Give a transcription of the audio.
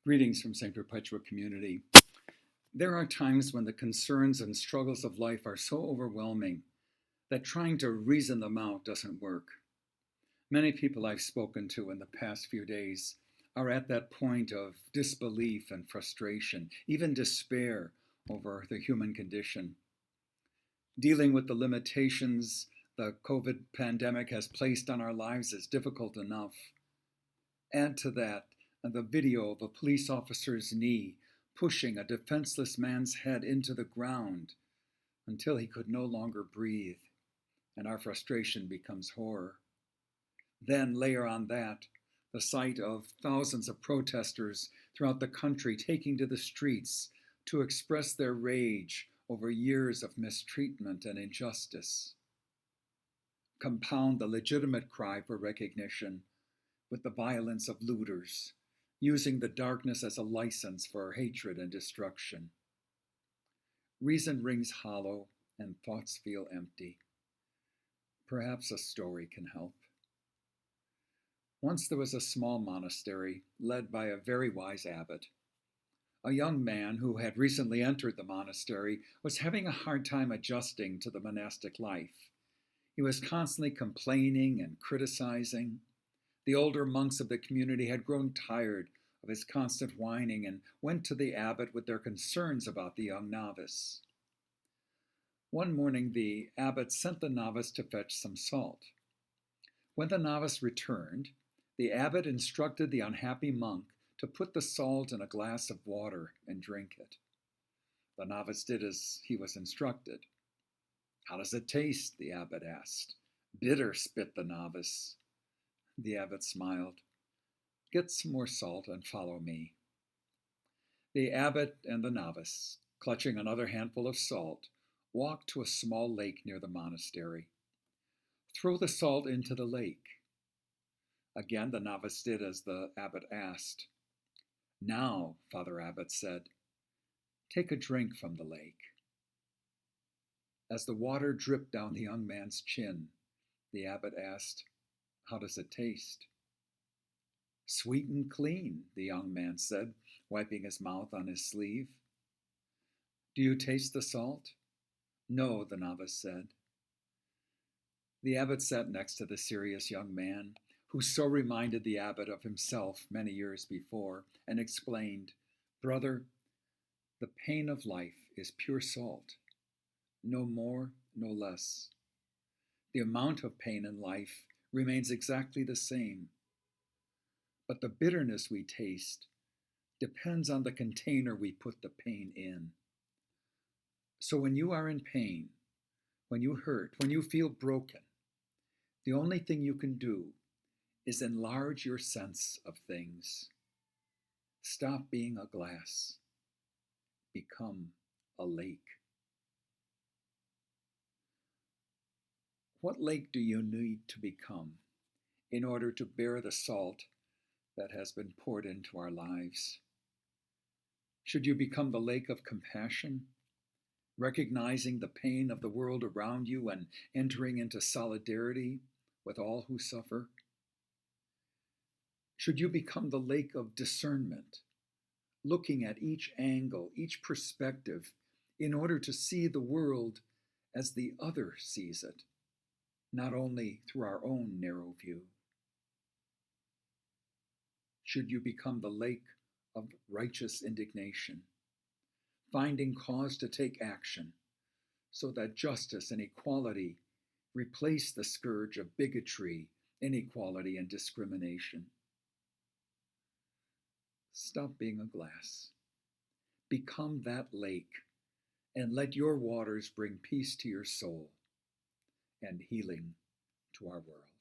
Greetings from St. Perpetua Community. There are times when the concerns and struggles of life are so overwhelming that trying to reason them out doesn't work. Many people I've spoken to in the past few days are at that point of disbelief and frustration, even despair over the human condition. Dealing with the limitations the COVID pandemic has placed on our lives is difficult enough. Add to that the video of a police officer's knee pushing a defenseless man's head into the ground until he could no longer breathe, and our frustration becomes horror. Then layer on that the sight of thousands of protesters throughout the country taking to the streets to express their rage over years of mistreatment and injustice. Compound the legitimate cry for recognition with the violence of looters, using the darkness as a license for hatred and destruction. Reason rings hollow and thoughts feel empty. Perhaps a story can help. Once there was a small monastery led by a very wise abbot. A young man who had recently entered the monastery was having a hard time adjusting to the monastic life. He was constantly complaining and criticizing. The older monks of the community had grown tired of his constant whining and went to the abbot with their concerns about the young novice. One morning, the abbot sent the novice to fetch some salt. When the novice returned, the abbot instructed the unhappy monk to put the salt in a glass of water and drink it. The novice did as he was instructed. "How does it taste?" the abbot asked. "Bitter," spit the novice. The abbot smiled. "Get some more salt and follow me." The abbot and the novice, clutching another handful of salt, walked to a small lake near the monastery. "Throw the salt into the lake." Again the novice did as the abbot asked. "Now," Father Abbot said, "take a drink from the lake." As the water dripped down the young man's chin, the abbot asked, "How does it taste?" "Sweet and clean," the young man said, wiping his mouth on his sleeve. "Do you taste the salt?" "No," the novice said. The abbot sat next to the serious young man, who so reminded the abbot of himself many years before, and explained, "Brother, the pain of life is pure salt, no more, no less. The amount of pain in life remains exactly the same. But the bitterness we taste depends on the container we put the pain in. So when you are in pain, when you hurt, when you feel broken, the only thing you can do is enlarge your sense of things. Stop being a glass. Become a lake." What lake do you need to become in order to bear the salt that has been poured into our lives? Should you become the lake of compassion, recognizing the pain of the world around you and entering into solidarity with all who suffer? Should you become the lake of discernment, looking at each angle, each perspective, in order to see the world as the other sees it, not only through our own narrow view? Should you become the lake of righteous indignation, finding cause to take action so that justice and equality replace the scourge of bigotry, inequality, and discrimination? Stop being a glass. Become that lake, and let your waters bring peace to your soul and healing to our world.